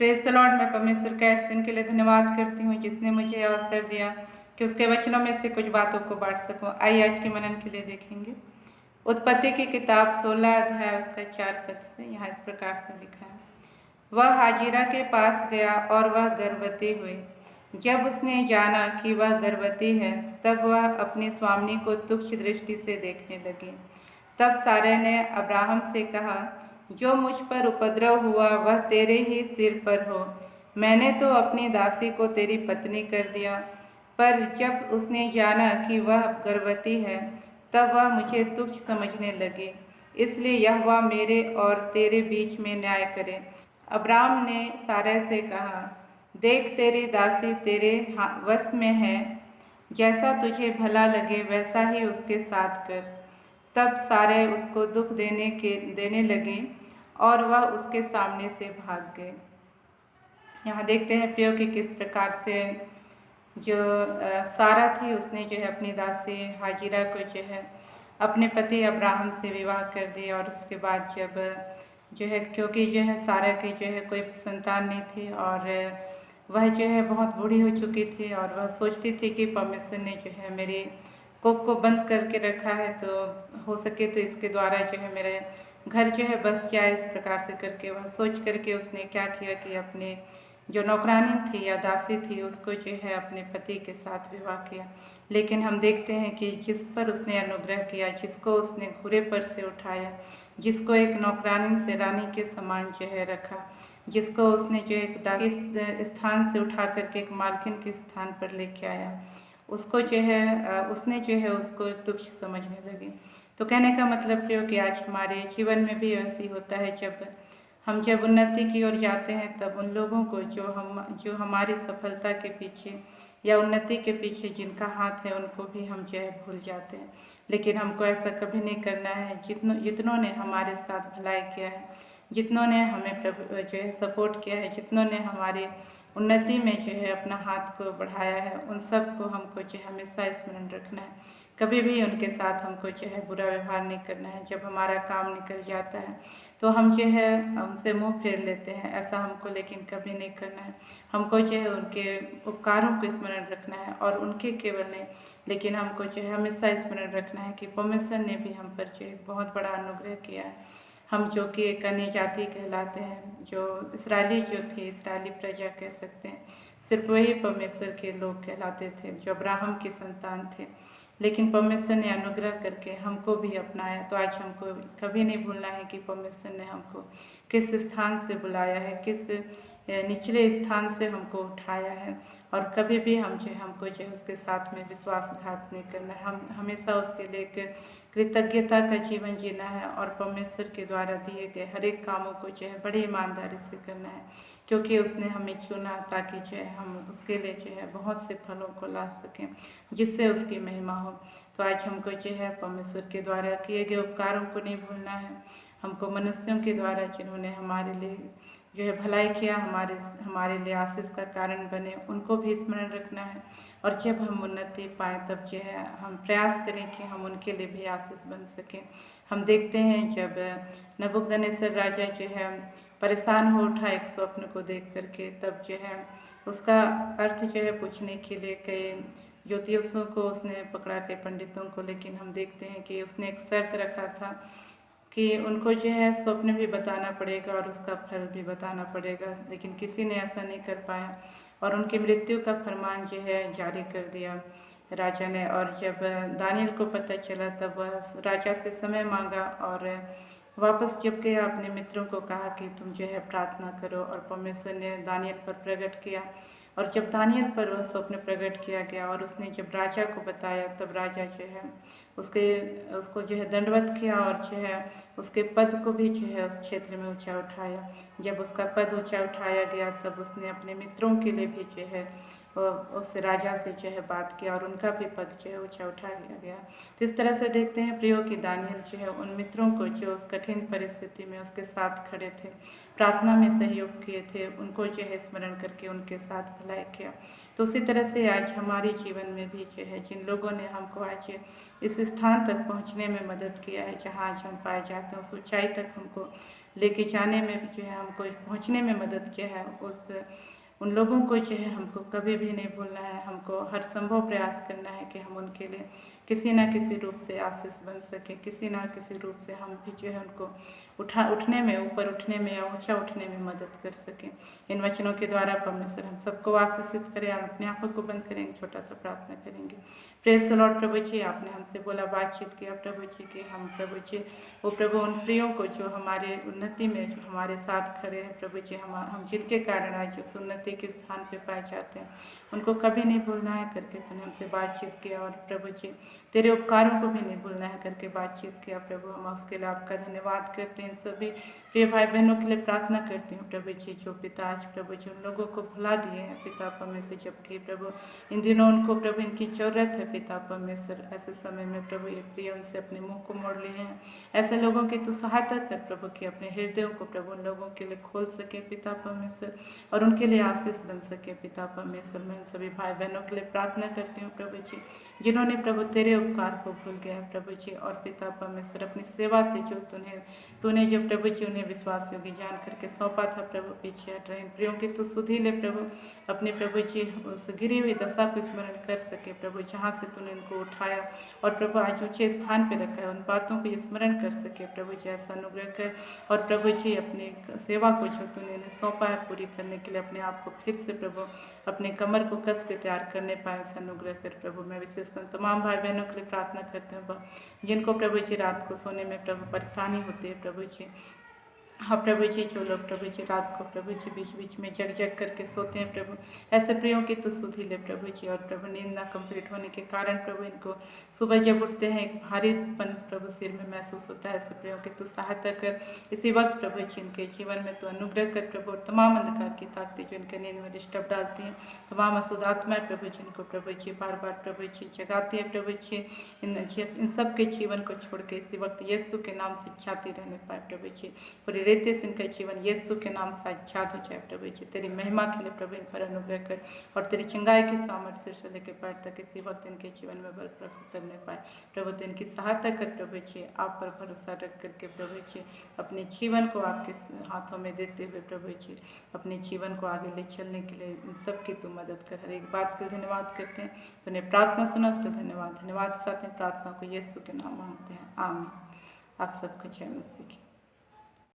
Praise the Lord. मैं परमेश्वर का इस दिन के लिए धन्यवाद करती हूँ जिसने मुझे अवसर दिया कि उसके वचनों में से कुछ बातों को बांट सकूँ। आइए आज के मनन के लिए देखेंगे उत्पत्ति की किताब 16 अध्याय उसका 4 पद से। यहाँ इस प्रकार से लिखा है, वह हाजिरा के पास गया और वह गर्भवती हुई। जब उसने जाना कि वह गर्भवती है तब वह अपनी स्वामिनी को तुच्छ दृष्टि से देखने लगी। तब सारै ने अब्राहम से कहा, जो मुझ पर उपद्रव हुआ वह तेरे ही सिर पर हो। मैंने तो अपनी दासी को तेरी पत्नी कर दिया। पर जब उसने जाना कि वह गर्भवती है तब वह मुझे तुच्छ समझने लगी। इसलिए यहोवा मेरे और तेरे बीच में न्याय करे। अब्राम ने सारै से कहा, देख तेरी दासी तेरे वश में है, जैसा तुझे भला लगे वैसा ही उसके साथ कर। तब सारै उसको दुख देने लगी और वह उसके सामने से भाग गए। यहाँ देखते हैं प्रियो कि किस प्रकार से जो सारा थी उसने जो है अपनी दासी हाजिरा को जो है अपने पति अब्राहम से विवाह कर दिया। और उसके बाद जब जो है क्योंकि जो है सारा की जो है कोई संतान नहीं थी और वह जो है बहुत बूढ़ी हो चुकी थी और वह सोचती थी कि परमेश्वर ने जो है मेरी कोख को बंद करके रखा है तो हो सके तो इसके द्वारा जो है मेरे घर जो है बस जाए। इस प्रकार से करके वह सोच करके उसने क्या किया कि अपने जो नौकरानी थी या दासी थी उसको जो है अपने पति के साथ विवाह किया। लेकिन हम देखते हैं कि जिस पर उसने अनुग्रह किया, जिसको उसने घुरे पर से उठाया, जिसको एक नौकरानी से रानी के समान जो है रखा, जिसको उसने जो एक दासी स्थान से उठा करके एक मालकिन के स्थान पर लेके आया, उसको जो है उसने जो है उसको तुच्छ समझने लगी। तो कहने का मतलब प्रियो कि आज हमारे जीवन में भी ऐसी होता है, जब उन्नति की ओर जाते हैं तब उन लोगों को जो हमारी सफलता के पीछे या उन्नति के पीछे जिनका हाथ है उनको भी हम जो है भूल जाते हैं। लेकिन हमको ऐसा कभी नहीं करना है। जितनों ने हमारे साथ भलाई किया है, जितनों ने हमें जो है सपोर्ट किया है, जितनों ने हमारी उन्नति में जो है अपना हाथ को बढ़ाया है, उन सब को हमको जो है हमेशा स्मरण रखना है। कभी भी उनके साथ हमको जो है बुरा व्यवहार नहीं करना है। जब हमारा काम निकल जाता है तो हम जो है उनसे मुंह फेर लेते हैं, ऐसा हमको लेकिन कभी नहीं करना है। हमको जो है उनके उपकारों को स्मरण रखना है और उनके केवल नहीं लेकिन हमको जो है हमेशा स्मरण रखना है कि परमेश्वर ने भी हम पर जो है बहुत बड़ा अनुग्रह किया है। हम जो कि एक अन्य जाति कहलाते हैं, जो इसराइली जो थी, इसराइली प्रजा कह सकते हैं, सिर्फ वही परमेश्वर के लोग कहलाते थे जो अब्राहम की संतान थे। लेकिन परमेश्वर ने अनुग्रह करके हमको भी अपनाया। तो आज हमको कभी नहीं भूलना है कि परमेश्वर ने हमको किस स्थान से बुलाया है, किस निचले स्थान से हमको उठाया है। और कभी भी हम जो हमको जो है उसके साथ में विश्वासघात नहीं करना है। हम हमेशा उसके लिए कृतज्ञता का जीवन जीना है और परमेश्वर के द्वारा दिए गए हर एक कामों को जो है बड़ी ईमानदारी से करना है, क्योंकि उसने हमें चुना ताकि जो है हम उसके लिए जो है बहुत से फलों को ला सकें जिससे उसकी महिमा हो। तो आज हमको जो है परमेश्वर के द्वारा किए गए उपकारों को नहीं भूलना है। हमको मनुष्यों के द्वारा जिन्होंने हमारे लिए जो है भलाई किया, हमारे लिए आशीष का कारण बने, उनको भी स्मरण रखना है। और जब हम उन्नति पाएँ तब जो है हम प्रयास करें कि हम उनके लिए भी आशीष बन सकें। हम देखते हैं जब नबूकदनेस्सर राजा जो है परेशान हो उठा एक स्वप्न को देख करके, तब जो है उसका अर्थ जो है पूछने के लिए कई ज्योतिषों को उसने पकड़ा के पंडितों को। लेकिन हम देखते हैं कि उसने एक शर्त रखा था कि उनको जो है स्वप्न भी बताना पड़ेगा और उसका फल भी बताना पड़ेगा। लेकिन किसी ने ऐसा नहीं कर पाया और उनकी मृत्यु का फरमान जो है जारी कर दिया राजा ने। और जब दानियल को पता चला तब वह राजा से समय मांगा और वापस जब गया अपने मित्रों को कहा कि तुम जो है प्रार्थना करो। और परमेश्वर ने दानियल पर प्रकट किया और जब दानियल पर वह स्वप्न प्रकट किया गया और उसने जब राजा को बताया तब राजा जो है उसको जो है दंडवत किया और जो है उसके पद को भी जो है उस क्षेत्र में ऊंचा उठाया। जब उसका पद ऊंचा उठाया गया तब उसने अपने मित्रों के लिए भी जो है उस राजा से जो है बात किया और उनका भी पद जो है ऊंचा उठाया गया। तो इस तरह से देखते हैं प्रियो कि दानियल जो है उन मित्रों को जो उस कठिन परिस्थिति में उसके साथ खड़े थे, प्रार्थना में सहयोग किए थे, उनको जो है स्मरण करके उनके साथ भलाई किया। तो उसी तरह से आज हमारे जीवन में भी जो है जिन लोगों ने हमको आज इस स्थान तक पहुंचने में मदद किया है, जहां आज हम पाए जाते हैं, उस ऊंचाई तक हमको लेके जाने में जो है हमको पहुँचने में मदद किया है, उन लोगों को जो है हमको कभी भी नहीं भूलना है। हमको हर संभव प्रयास करना है कि हम उनके लिए किसी न किसी रूप से आशीष बन सके, किसी न किसी रूप से हम भी जो है उनको उठने में, ऊपर उठने में या ऊंचा उठने में मदद कर सकें। इन वचनों के द्वारा परमेश्वर हम सबको आशीषित करें। हम अपने आंखों को बंद करेंगे, छोटा सा प्रार्थना करेंगे। Praise the lord. प्रभु जी, आपने हमसे बोला, बातचीत किया प्रभु जी कि हम प्रभु जी वो प्रभु उन प्रियों को जो हमारे उन्नति में जो हमारे साथ खड़े हैं प्रभु जी, हम जिनके कारण आज उस उन्नति के स्थान पे पाए जाते हैं, उनको कभी नहीं भूलना है करके तूने हमसे बातचीत किया। और प्रभु जी तेरे उपकारों को भी नहीं भूलना है करके बातचीत किया प्रभु। हम उसके लिए आपका धन्यवाद करते हैं। सभी प्रिय भाई बहनों के लिए प्रार्थना करती हूँ प्रभु जी, जो पिता आज प्रभु जी उन लोगों को भुला दिए हैं पिता परमेश्वर, जबकि प्रभु इन दिनों उनको प्रभु इनकी जरूरत है पिता परमेश्वर। ऐसे समय में प्रभु ये प्रिय उनसे अपने मुंह को मोड़ लिए हैं, ऐसे लोगों की तू सहायता कर प्रभु कि अपने हृदयों को प्रभु उन लोगों के लिए खोल सके पिता परमेश्वर, और उनके लिए आशीष बन सके पिता परमेश्वर। मैं सभी भाई बहनों के लिए प्रार्थना करती हूँ प्रभु जी, जिन्होंने प्रभु तेरे उपकार को भूल गया प्रभु जी, और पिता परमेश्वर अपनी सेवा से जो तूने जो प्रभु जी उन्हें विश्वास योग्य जान करके सौंपा था प्रभु, पीछे हट रहे प्रियों की तू सुधी ले प्रभु। अपने प्रभु जी उस गिरी हुई दशा को स्मरण कर सके प्रभु, जहाँ से तूने उनको उठाया और प्रभु आज ऊंचे स्थान पर रखा है, उन बातों को स्मरण कर सके प्रभु जी। ऐसा अनुग्रह कर, और प्रभु जी अपनी सेवा को जो तूने उन्हें सौंपा है पूरी करने के लिए अपने आप को फिर से प्रभु अपने कमर को कस के तैयार करने पाए, ऐसा अनुग्रह कर प्रभु। मैं विशेषकर तमाम भाई बहनों के लिए प्रार्थना करते हैं जिनको प्रभु जी रात को सोने में प्रभु परेशानी होती है प्रभु जी। हाँ प्रभु जी, जो लोग प्रभु जी रात को प्रभु जी बीच बीच में जग जग करके सोते हैं प्रभु, ऐसे प्रियों की तो सुधी ले प्रभु जी। और प्रभु नींद ना कंप्लीट होने के कारण प्रभु इनको सुबह जब उठते हैं एक भारीपन प्रभु सिर में महसूस होता है, ऐसे प्रियों की तो सहायता कर इसी वक्त प्रभु जी। इनके जीवन में तो अनुग्रह कर प्रभु, और तमाम अंधकार की ताकतें जो इनके नींद में डिस्टर्ब डालती हैं, तमाम अशुद्ध आत्माएं प्रभु जी इनको प्रभु जी बार बार प्रभु जी जगाती है प्रभु जी, इन सब के जीवन को छोड़ के इसी वक्त यीशु के नाम से छाती रहने पाए प्रभु जी। पूरी रीति से इनका जीवन यीशु के नाम से आच्छाद हो जाए प्रभु जी। तेरी महिमा के लिए प्रभु इन पर अनुग्रह कर, और तेरी चंगाई की सामर्थ्य से लेकर पैर तक इसी वक्त इनके जीवन में बल पर उतरने पाए प्रभु। तो इनकी सहायता कर प्रभु जी, आप पर भरोसा रख करके प्रभु जी अपने जीवन को आपके हाथों में देते हुए प्रभु जी अपने जीवन को आगे ले चलने के लिए इन सब की तू मदद कर। हर एक बात के लिए धन्यवाद करते हैं, तूने प्रार्थना सुना उसके धन्यवाद। धन्यवाद के साथ में प्रार्थना को यीशु के नाम मांगते हैं, आमीन। आप सबको जय मसीह की।